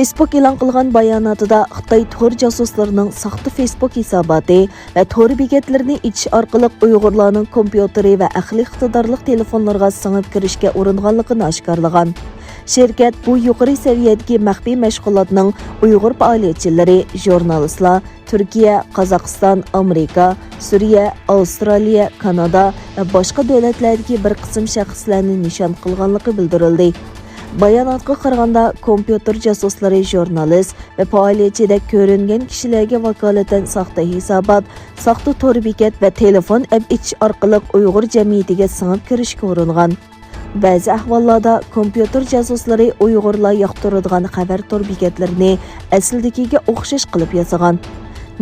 فېسبۇك e'lon qilgan bayonotida Xitoy to'r jasuslarining saxta Facebook hisoboti va to'r bekatlarini ichish orqali Uyg'urlarning kompyuteri va aqliy iqtidorli telefonlarga singib kirishga uringanligini oshkorlagan. Şirket bu yuqori saviyadagi maxfiy mashg'ulotning Uyg'ur faoliyatchilari, jurnalistlar Turkiya, Qozog'iston, Amerika, Suriya, Avstraliya, Kanada va boshqa davlatlardagi bir qism shaxslarni nishon qilganligi bildirildi. Bayonotga qaraganda kompyuter jasuslari, jurnalist va faoliyatchida ko'ringan kishilarga vakolatan saxta hisobot, saxta to'r bekat va telefon app ichish orqali Uyg'ur jamiyatiga singib kirishga uringan. Ba'zi ahvollarda kompyuter jasuslari Uyg'urlar yoqtiradigan xabar to'r bekatlarini aslidagiga o'xshash qilib yasagan.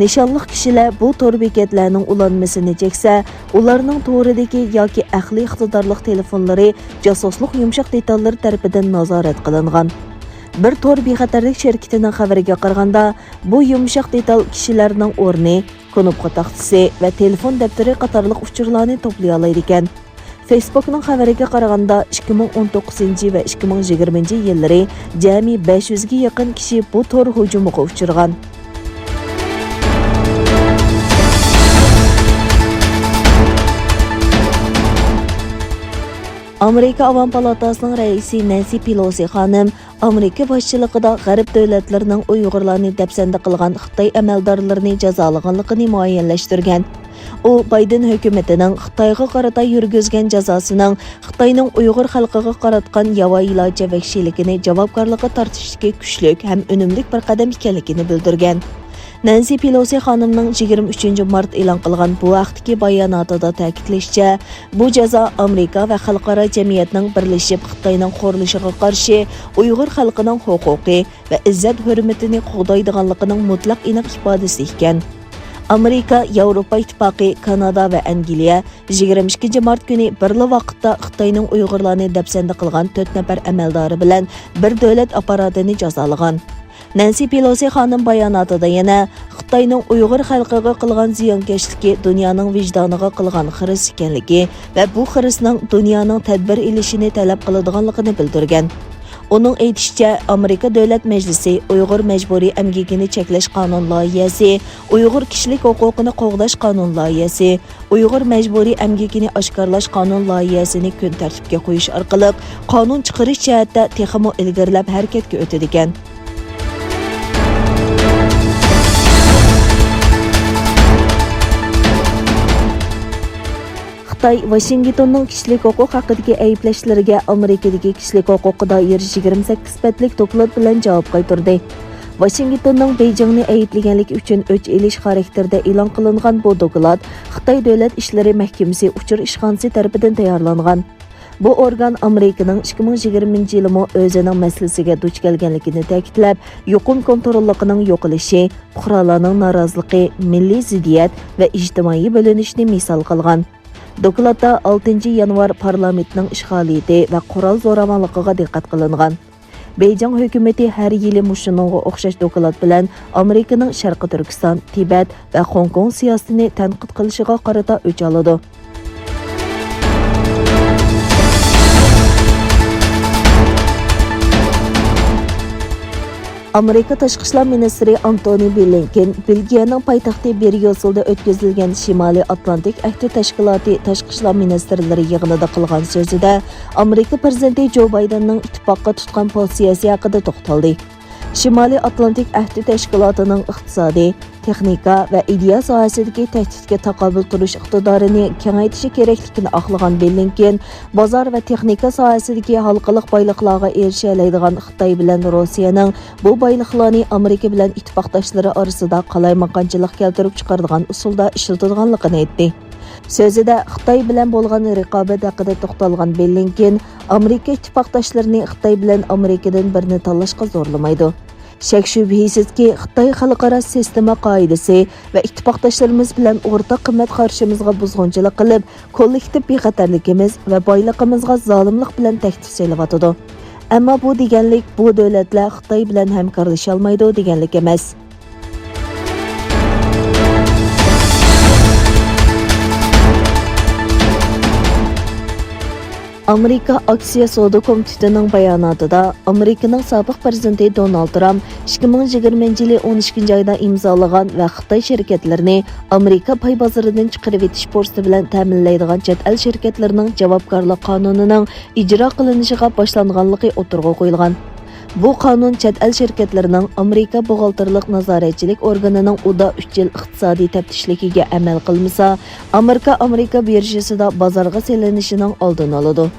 Nishonliq kishilar bu to'r bekatlarning ulanmasini cheksa, ularning to'ridagi yoki aqliy iqtidorli telefonlari jasuslik yumshoq detallar tarafidan nazorat qilingan. Bir to'r bexatarlik shirkatining xabariga qaraganda, bu yumshoq detal kishilarning o'rni, knopka taxtasi va telefon daftari qatorliq uchurlarni to'play oladi ekan. Facebook'ning xabariga qaraganda 2019 va 2020 yillari jami 500 ga yaqin kishi bu to'r hujumiga uchragan. Amerika Avam Palatasining raisi Nənsi Pelusi xonim Amerika boshchiligida g'arb davlatlarining Uyg'urlarni dەpsəndiciliqi Xitay amaldorlarini jazolaganligini muayyanlashtirgan. U Bayden hukumatining Xitoyga qarata yurgizgan jazosining Xitoyning Uyg'ur xalqiga qaratgan yovvoyilarcha vahshiyligini javobgarlikka tortishdagi kuchli ham unumli bir qadam ekanligini bildirgan. Nənsi Pelusi xonimning 23 mart e'lon qilgan bu vaqtdagi bayonotida ta'kidlashicha, bu jazo Amerika va xalqaro jamiyatning birlashib Xitoyning qo'rilishiga qarshi Uyg'ur xalqining huquqi va izzat hurmatini qo'g'daydiganligining mutlaq aniq ifodasi ekan. Amerika, Yevropa İttifoqi, Kanada va Angliya 22 mart kuni birli vaqtda Xitoyning Uyg'urlarni dәpsəndə qilgan 4 nafar amaldori bilan bir davlat apparatini jazolagan. Nənsi Pelusi xonim bayonotida yana Xitoyning Uyg'ur xalqiga qilgan ziyonkeşliki dünyanىڭ ۋىجدانىغا qilgan xris ekanligi va bu xrisning dünyanىڭ tadbir ilishini talab qiladiganligini bildirgan. Onun aytishicha, Amerika Davlat Majlisi Uyg'ur majburiy emgigini cheklash qonun loyihasi, Uyg'ur kishilik huquqini qo'g'dash qonun loyihasi, Uyg'ur majburiy emgigini oshkorlash qonun loyihasini kun tartibga qo'yish orqali qonun chiqarish jihatda texmo ilgarilab harakatga o'tadi ekan. Xitoy Washingtonning kishilik huquq haqidagi ayblashlariga Amerikadagi kishilik huquqqa doir 28 betlik doklат bilan javob qaytardi. Washingtonning Beijingni ayblaganlik uchun o'ch elish xarakterida e'lon qilingan bu doklат Xitoy Davlat ishlari mahkamasi uchur ishxonasi tomonidan tayyorlangan. Bu organ Amerikaning 2020 yilimi o'zining masalasiga duch kelganligini ta'kidlab, yuqum kontrolligining yo'qolishi, fuqarolarning noroziligi, milliy ziddiyat va ijtimoiy bo'linishni misol qilgan. Doklatda 6 yanvar parlamentning ishg'oliyati va qurol zo'ravonligiga diqqat qilingan. Beijing hukumati har yili mushuningga o'xshash doklat bilan Amerikaning Sharqi Turkiston, Tibet va Hong Kong siyosatini tanqid qilishiga qarata o'ch oladi. Amerika Tashqi ishlar ministri Bિલેન્કેન Belgiyaning poytaxti Brюsselda o'tkazilgan Shimoliy Atlantik ahdi tashkiloti tashqi ishlar ministrlari yig'inida qilgan so'zida Amerika prezidenti Jo Baydenning ittifoqqa tutgan pozitsiyasi haqida to'xtaldi. Shimoliy Atlantik ahdi tashkilotining iqtisodiy, texnika va ideya sohasidagi tahdidga taqobil turish iqtidorini kengaytirishi kerakligini aqlagan Bિલિન્કેન, bozor va texnika sohasidagi xalqaro boyliqlarga erisha oladigan Xitoy bilan Rossiyaning bu boyliqlarni Amerika bilan ittifoqdoshlari orasida qalaymaqonchilik keltirib chiqaradigan usulda ishlatadiganligini aytdi. So'zida Xitoy bilan bo'lgan raqobat haqida to'xtalgan Bિલિન્કેન, Amerika ittifoqdoshlarini Xitoy bilan Amerikadan birini tanlashga zo'rlamaydi. Shak shubhisizki, Xitoy xalqaro sistema qoidasi va ittifoqdoshlarimiz bilan o'rtaq qimmat qarshimizga buzg'unchilik qilib, kollektiv bexatarligimiz va boyligimizga zolimlik bilan tahdid so'layotdi. Ammo bu deganlik bu davlatlar Xitoy bilan hamkorlasha olmaydi deganlik emas. Amerika Aksiya Savdo Komitetining bayonotida Amerikaning sobiq prezidenti Donald Trump 2020 yil 12 oyda imzolagan va Xitoy shirkatlarini Amerika pay bozoridan chiqarib etish fursati bilan ta'minlaydigan chet el shirkatlarining javobgarlik qonunining ijro qilinishiga boshlanganligi o'tirg'a qo'yilgan. Bu qonun chet el shirkatlarining Amerika buxgalterlik nazoratchilik organining uda 3 yil iqtisodiy taftishligiga amal qilmasa, Amerika birjasida bozorga selinishining oldini oladi.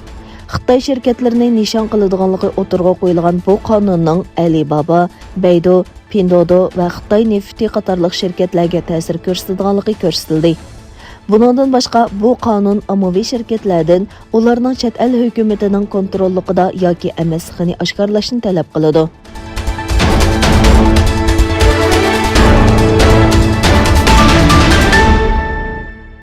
Xitoy shirkatlarini nishon qiladiganligi o'tirg'a qo'yilgan bu qonunning Alibaba, Baidu, Pinduoduo va Xitoy nefti qatorliq shirkatlarga ta'sir ko'rsatadiganligi ko'rsatildi. Bundan boshqa bu qonun ommaviy shirkatlardan ularning chet el hukumatining kontrolligida yoki emasligini oshkorlashni talab qiladi.